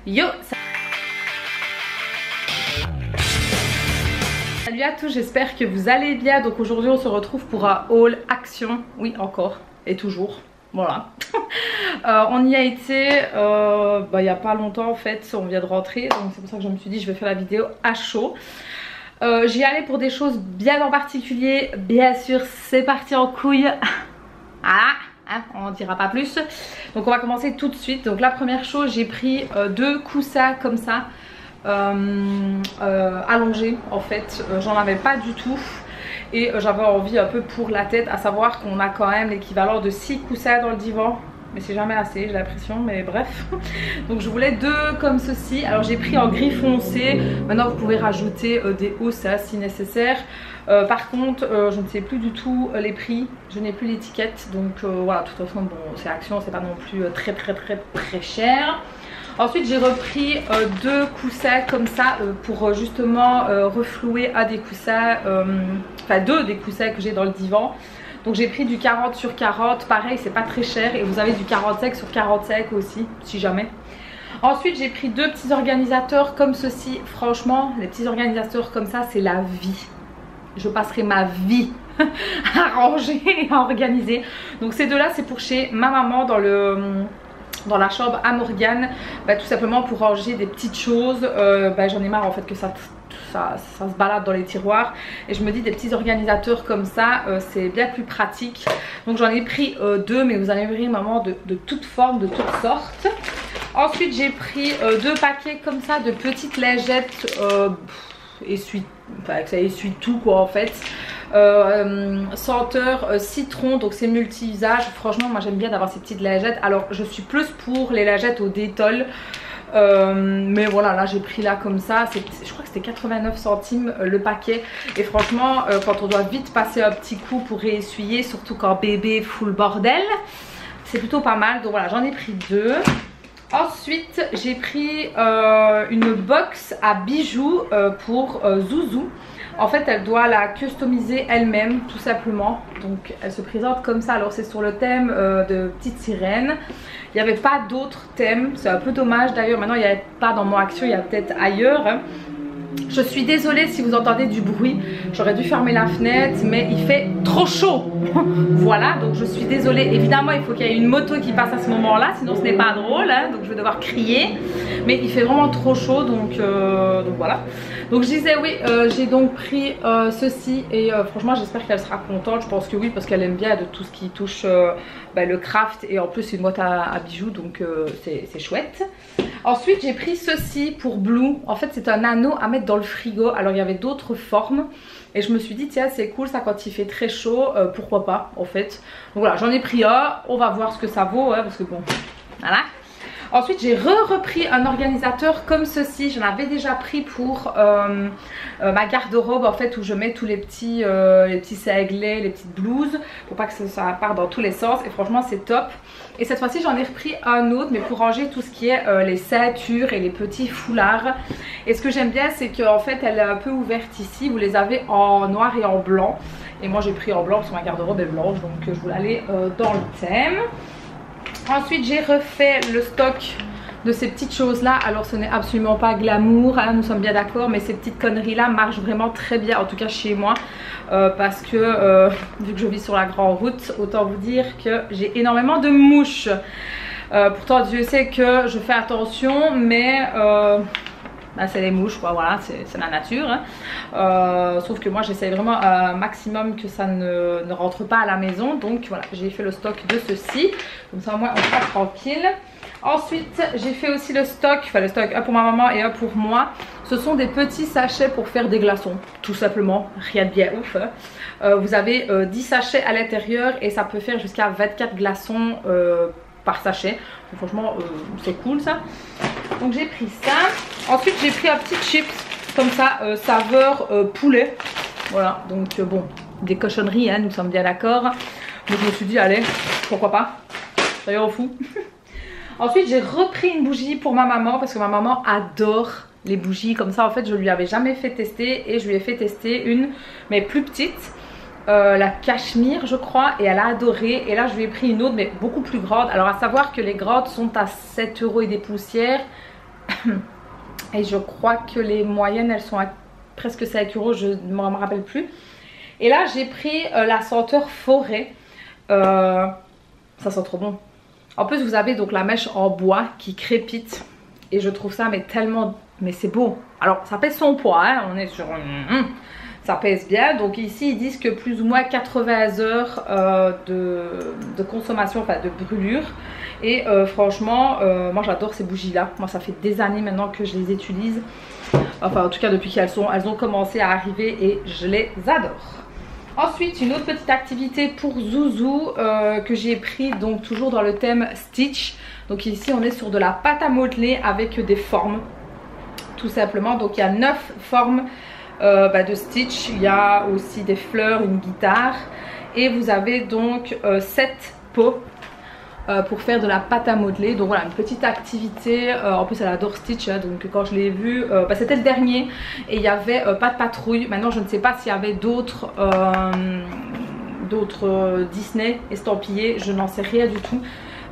Yo, salut à tous, j'espère que vous allez bien. Donc aujourd'hui on se retrouve pour un haul action. Oui, encore et toujours. Voilà. On y a été il n'y a pas longtemps en fait, on vient de rentrer. Donc c'est pour ça que je me suis dit je vais faire la vidéo à chaud. J'y allais pour des choses bien en particulier. Bien sûr c'est parti en couille. On ne dira pas plus. Donc on va commencer tout de suite. Donc la première chose, j'ai pris deux coussins comme ça allongés en fait. J'en avais pas du tout. Et j'avais envie un peu pour la tête, à savoir qu'on a quand même l'équivalent de 6 coussins dans le divan. Mais c'est jamais assez, j'ai l'impression, mais bref. Donc je voulais deux comme ceci. Alors j'ai pris en gris foncé. Maintenant vous pouvez rajouter des hausses si nécessaire. Par contre je ne sais plus du tout les prix. Je n'ai plus l'étiquette. Donc voilà, de toute façon bon, c'est Action, c'est pas non plus très cher. Ensuite j'ai repris deux coussins comme ça pour justement reflouer à des coussins, enfin deux des coussins que j'ai dans le divan. Donc j'ai pris du 40 sur 40, pareil c'est pas très cher, et vous avez du 45 sur 45 aussi si jamais. Ensuite j'ai pris deux petits organisateurs comme ceci. Franchement les petits organisateurs comme ça c'est la vie. Je passerai ma vie à ranger et à organiser. Donc ces deux là c'est pour chez ma maman dans la chambre à Morgane, tout simplement pour ranger des petites choses. J'en ai marre en fait que ça se balade dans les tiroirs, et je me dis des petits organisateurs comme ça c'est bien plus pratique. Donc j'en ai pris deux, mais vous allez voir maman de toutes formes, de toutes sortes. Ensuite j'ai pris deux paquets comme ça de petites lingettes que ça essuie tout quoi en fait. Senteur citron, donc c'est multi-usage. Franchement moi j'aime bien d'avoir ces petites lingettes. Alors je suis plus pour les lingettes au Dettol, mais voilà, là j'ai pris là comme ça, je crois que c'était 89 centimes le paquet. Et franchement quand on doit vite passer un petit coup pour réessuyer, surtout quand bébé fout le bordel, c'est plutôt pas mal. Donc voilà, j'en ai pris deux. Ensuite j'ai pris une box à bijoux pour Zouzou. En fait elle doit la customiser elle-même tout simplement. Donc elle se présente comme ça. Alors c'est sur le thème de petite sirène. Il n'y avait pas d'autres thèmes, c'est un peu dommage d'ailleurs. Maintenant il n'y avait pas dans mon Action, il y a peut-être ailleurs. Je suis désolée si vous entendez du bruit, j'aurais dû fermer la fenêtre mais il fait trop chaud. Voilà, donc je suis désolée. Évidemment il faut qu'il y ait une moto qui passe à ce moment là, sinon ce n'est pas drôle hein, donc je vais devoir crier. Mais il fait vraiment trop chaud, donc voilà. Donc je disais oui, j'ai donc pris ceci, et franchement j'espère qu'elle sera contente. Je pense que oui, parce qu'elle aime bien de tout ce qui touche le craft, et en plus c'est une boîte à bijoux, donc c'est chouette. Ensuite j'ai pris ceci pour Blue. En fait c'est un anneau à mettre dans le frigo. Alors il y avait d'autres formes et je me suis dit tiens c'est cool ça quand il fait très chaud, pourquoi pas en fait. Donc voilà, j'en ai pris un, on va voir ce que ça vaut hein, parce que bon voilà. Ensuite j'ai repris un organisateur comme ceci. J'en avais déjà pris pour ma garde-robe en fait, où je mets tous les petits cinglés, les petites blouses, pour pas que ça parte dans tous les sens. Et franchement c'est top. Et cette fois-ci j'en ai repris un autre, mais pour ranger tout ce qui est les ceintures et les petits foulards. Et ce que j'aime bien c'est qu'en fait elle est un peu ouverte ici. Vous les avez en noir et en blanc. Et moi j'ai pris en blanc parce que ma garde-robe est blanche, donc je voulais aller dans le thème. Ensuite j'ai refait le stock de ces petites choses là. Alors ce n'est absolument pas glamour hein, nous sommes bien d'accord, mais ces petites conneries là marchent vraiment très bien, en tout cas chez moi, parce que vu que je vis sur la grande route, autant vous dire que j'ai énormément de mouches. Pourtant Dieu sait que je fais attention, mais c'est les mouches quoi, voilà, c'est la nature hein. Sauf que moi j'essaye vraiment un maximum que ça ne rentre pas à la maison. Donc voilà, j'ai fait le stock de ceci, comme ça au moins on sera tranquille. Ensuite j'ai fait aussi le stock, un pour ma maman et un pour moi. Ce sont des petits sachets pour faire des glaçons, tout simplement, rien de bien ouf hein. Vous avez 10 sachets à l'intérieur et ça peut faire jusqu'à 24 glaçons par sachet. Donc, franchement c'est cool ça. Donc j'ai pris ça. Ensuite j'ai pris un petit chips comme ça, saveur poulet. Voilà, donc bon, des cochonneries hein, nous sommes bien d'accord. Donc je me suis dit allez, pourquoi pas, d'ailleurs on fout. Ensuite j'ai repris une bougie pour ma maman, parce que ma maman adore les bougies comme ça. En fait je lui avais jamais fait tester, et je lui ai fait tester une mais plus petite, la cachemire je crois, et elle a adoré. Et là je lui ai pris une autre mais beaucoup plus grande. Alors à savoir que les grandes sont à 7 € et des poussières, Et je crois que les moyennes elles sont à presque 5 €, je ne me rappelle plus. Et là j'ai pris la senteur forêt, ça sent trop bon. En plus vous avez donc la mèche en bois qui crépite et je trouve ça mais tellement, mais c'est beau. Alors ça pèse son poids, hein, on est sur ça pèse bien. Donc ici ils disent que plus ou moins 80 heures de consommation, enfin de brûlure. Et franchement moi j'adore ces bougies là, moi ça fait des années maintenant que je les utilise, enfin en tout cas depuis qu'elles ont commencé à arriver et je les adore. Ensuite une autre petite activité pour Zouzou que j'ai pris, donc toujours dans le thème Stitch. Donc ici on est sur de la pâte à modeler avec des formes tout simplement. Donc il y a 9 formes de Stitch, il y a aussi des fleurs, une guitare et vous avez donc 7 pots pour faire de la pâte à modeler. Donc voilà, une petite activité. En plus elle adore Stitch, hein, donc quand je l'ai vu c'était le dernier et il y avait pas de patrouille. Maintenant je ne sais pas s'il y avait d'autres Disney estampillés, je n'en sais rien du tout.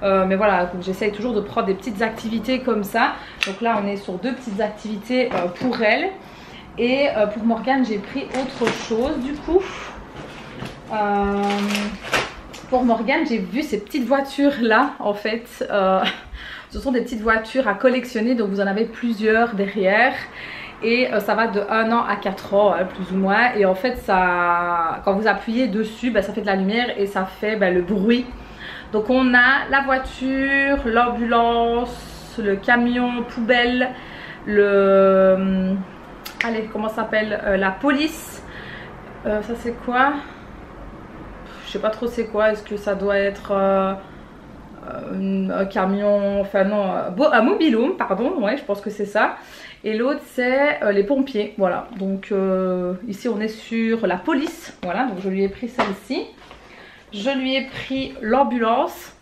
Mais voilà, j'essaye toujours de prendre des petites activités comme ça. Donc là on est sur 2 petites activités pour elle. Et pour Morgane j'ai pris autre chose du coup. Pour Morgane j'ai vu ces petites voitures là en fait. Ce sont des petites voitures à collectionner, donc vous en avez plusieurs derrière. Et ça va de 1 an à 4 ans hein, plus ou moins. Et en fait ça, quand vous appuyez dessus ça fait de la lumière et ça fait le bruit. Donc on a la voiture, l'ambulance, le camion poubelle, le... allez, comment ça s'appelle, la police. Ça c'est quoi? Je sais pas trop c'est quoi. Est-ce que ça doit être un camion, enfin non, un mobil-home, pardon, ouais je pense que c'est ça. Et l'autre c'est les pompiers, voilà. Donc ici on est sur la police, voilà, donc je lui ai pris celle-ci. Je lui ai pris l'ambulance,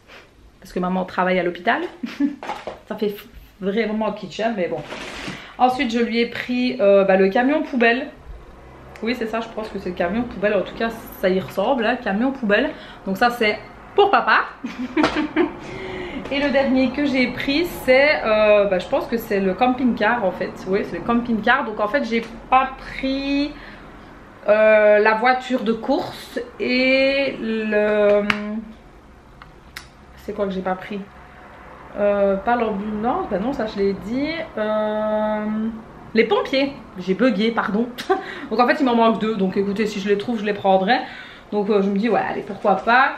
parce que maman travaille à l'hôpital. Ça fait vraiment kitsch, hein, mais bon. Ensuite je lui ai pris le camion poubelle. Oui c'est ça, je pense que c'est le camion poubelle, en tout cas ça y ressemble, hein, camion poubelle. Donc ça c'est pour papa. Et le dernier que j'ai pris c'est, je pense que c'est le camping-car en fait. Oui c'est le camping-car, donc en fait j'ai pas pris la voiture de course et le... C'est quoi que j'ai pas pris? Pas l'ambulance, bah non ça je l'ai dit. Les pompiers, j'ai bugué, pardon. Donc en fait il m'en manque 2, donc écoutez si je les trouve je les prendrai. Donc je me dis ouais allez pourquoi pas.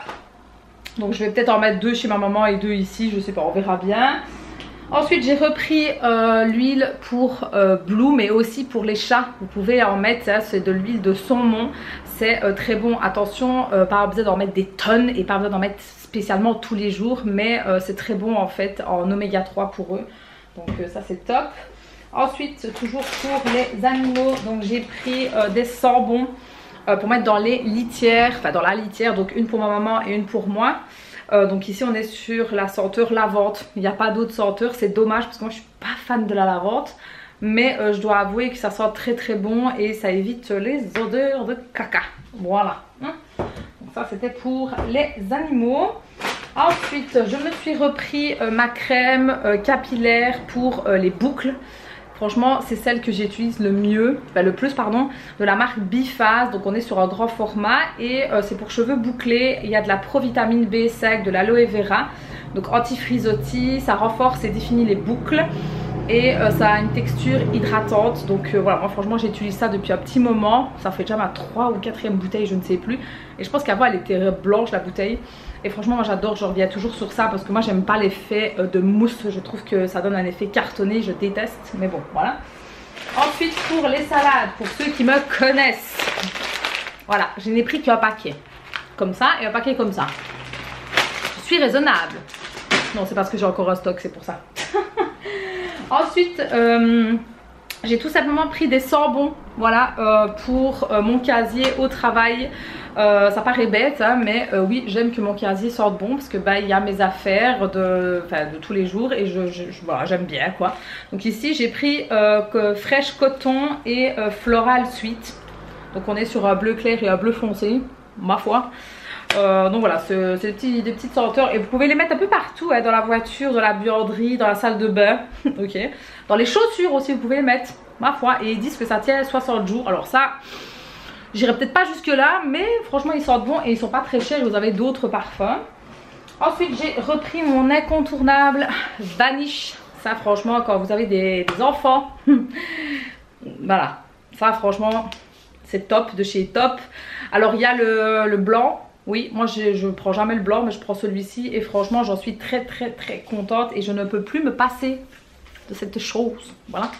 Donc je vais peut-être en mettre 2 chez ma maman et 2 ici, je sais pas, on verra bien. Ensuite j'ai repris l'huile pour Blue, mais aussi pour les chats. Vous pouvez en mettre, c'est de l'huile de saumon. C'est très bon, attention, pas besoin d'en mettre des tonnes et pas besoin d'en mettre spécialement tous les jours. Mais c'est très bon en fait en oméga 3 pour eux. Donc ça c'est top. Ensuite toujours pour les animaux, donc j'ai pris des sambons pour mettre dans les litières, enfin dans la litière, donc une pour ma maman et une pour moi. Donc ici on est sur la senteur lavande, il n'y a pas d'autre senteur, c'est dommage parce que moi je suis pas fan de la lavande. Mais je dois avouer que ça sent très très bon et ça évite les odeurs de caca. Voilà. Donc ça c'était pour les animaux. Ensuite je me suis repris ma crème capillaire pour les boucles. Franchement c'est celle que j'utilise le mieux, le plus pardon, de la marque Biphase. Donc on est sur un grand format et c'est pour cheveux bouclés. Il y a de la provitamine B5, de l'aloe vera, donc anti-frisottis, ça renforce et définit les boucles et ça a une texture hydratante. Donc voilà, moi franchement j'utilise ça depuis un petit moment. Ça fait déjà ma 3e ou 4e bouteille, je ne sais plus. Et je pense qu'avant elle était blanche la bouteille. Et franchement moi j'adore, je reviens toujours sur ça parce que moi j'aime pas l'effet de mousse. Je trouve que ça donne un effet cartonné, je déteste, mais bon voilà. Ensuite pour les salades, pour ceux qui me connaissent, voilà, je n'ai pris qu'un paquet comme ça et un paquet comme ça. Je suis raisonnable. Non c'est parce que j'ai encore un stock, c'est pour ça. Ensuite j'ai tout simplement pris des sambons, voilà, pour mon casier au travail. Ça paraît bête hein, mais oui j'aime que mon casier sorte bon parce que il y a mes affaires de tous les jours et voilà, j'aime bien quoi. Donc ici j'ai pris Fresh Coton et Floral Sweet. Donc on est sur un bleu clair et un bleu foncé, ma foi. Donc voilà, c'est des petites senteurs et vous pouvez les mettre un peu partout, hein, dans la voiture, dans la buanderie, dans la salle de bain. Ok. Dans les chaussures aussi, vous pouvez les mettre, ma foi. Et ils disent que ça tient 60 jours. Alors ça, j'irai peut-être pas jusque là, mais franchement ils sentent bon et ils sont pas très chers. Vous avez d'autres parfums. Ensuite j'ai repris mon incontournable Vanish. Ça franchement, quand vous avez des enfants, voilà, ça franchement c'est top, de chez Top. Alors il y a le blanc. Oui, moi je prends jamais le blanc, mais je prends celui-ci et franchement j'en suis très contente et je ne peux plus me passer de cette chose. Voilà.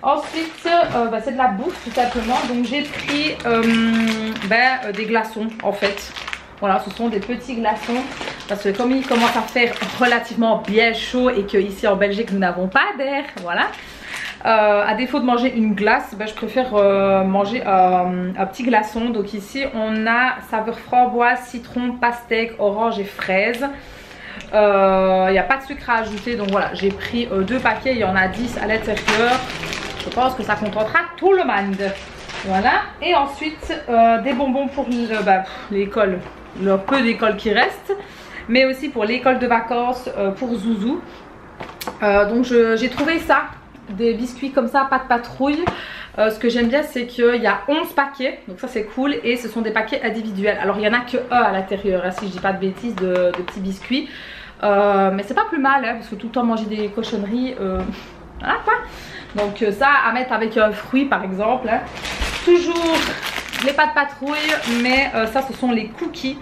Ensuite c'est de la bouffe tout simplement. Donc j'ai pris des glaçons en fait. Voilà, ce sont des petits glaçons parce que comme il commence à faire relativement bien chaud et qu'ici en Belgique nous n'avons pas d'air, voilà. À défaut de manger une glace, je préfère manger un petit glaçon. Donc ici on a saveur framboise, citron, pastèque, orange et fraise. Il n'y a pas de sucre à ajouter, donc voilà, j'ai pris 2 paquets, il y en a 10 à l'intérieur. Je pense que ça contentera tout le monde. Voilà, et ensuite des bonbons pour l'école, le peu d'école qui reste, mais aussi pour l'école de vacances pour Zouzou. Donc j'ai trouvé ça. Des biscuits comme ça, pas de patrouille. Ce que j'aime bien c'est qu'il y a 11 paquets, donc ça c'est cool, et ce sont des paquets individuels. Alors il y en a que un à l'intérieur, hein, si je dis pas de bêtises, de petits biscuits. Mais c'est pas plus mal, hein, parce que tout le temps manger des cochonneries, voilà quoi. Donc ça à mettre avec un fruit par exemple, hein. Toujours les pâtes patrouille, mais ça ce sont les cookies.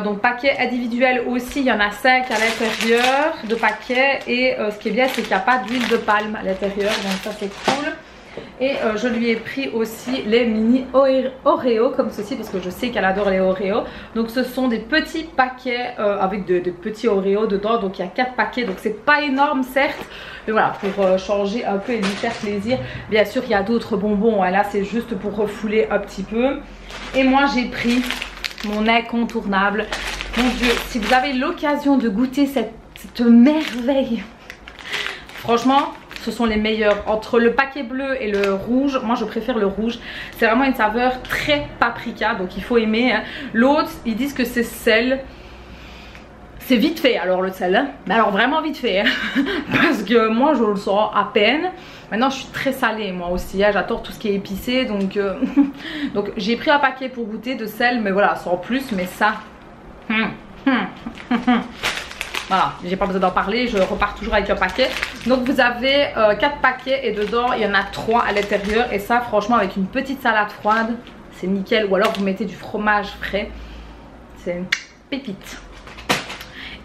Donc paquet individuel aussi, il y en a 5 à l'intérieur de paquets. Et ce qui est bien c'est qu'il n'y a pas d'huile de palme à l'intérieur, donc ça c'est cool. Et je lui ai pris aussi les mini Oreo comme ceci parce que je sais qu'elle adore les Oreo. Donc ce sont des petits paquets avec de petits Oreo dedans. Donc il y a 4 paquets, donc c'est pas énorme certes, mais voilà, pour changer un peu et lui faire plaisir. Bien sûr il y a d'autres bonbons, hein, là c'est juste pour refouler un petit peu. Et moi j'ai pris mon incontournable. Mon Dieu, si vous avez l'occasion de goûter cette merveille, franchement ce sont les meilleurs. Entre le paquet bleu et le rouge, moi je préfère le rouge. C'est vraiment une saveur très paprika, donc il faut aimer, hein. L'autre ils disent que c'est sel. C'est vite fait alors le sel, hein. Mais alors vraiment vite fait, hein. Parce que moi je le sens à peine. Maintenant je suis très salée moi aussi, hein. J'adore tout ce qui est épicé, donc donc j'ai pris un paquet pour goûter de sel, mais voilà, sans plus. Mais ça voilà, j'ai pas besoin d'en parler, je repars toujours avec un paquet. Donc vous avez 4 paquets et dedans il y en a 3 à l'intérieur. Et ça franchement avec une petite salade froide c'est nickel. Ou alors vous mettez du fromage frais, c'est une pépite.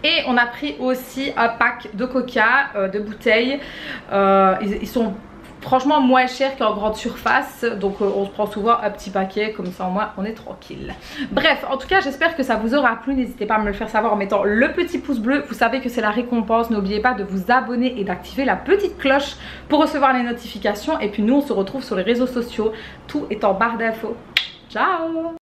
Et on a pris aussi un pack de coca, de bouteilles. Ils sont franchement moins chers qu'en grande surface. Donc on se prend souvent un petit paquet, comme ça au moins on est tranquille. Bref, en tout cas j'espère que ça vous aura plu. N'hésitez pas à me le faire savoir en mettant le petit pouce bleu. Vous savez que c'est la récompense. N'oubliez pas de vous abonner et d'activer la petite cloche pour recevoir les notifications. Et puis nous on se retrouve sur les réseaux sociaux. Tout est en barre d'infos. Ciao!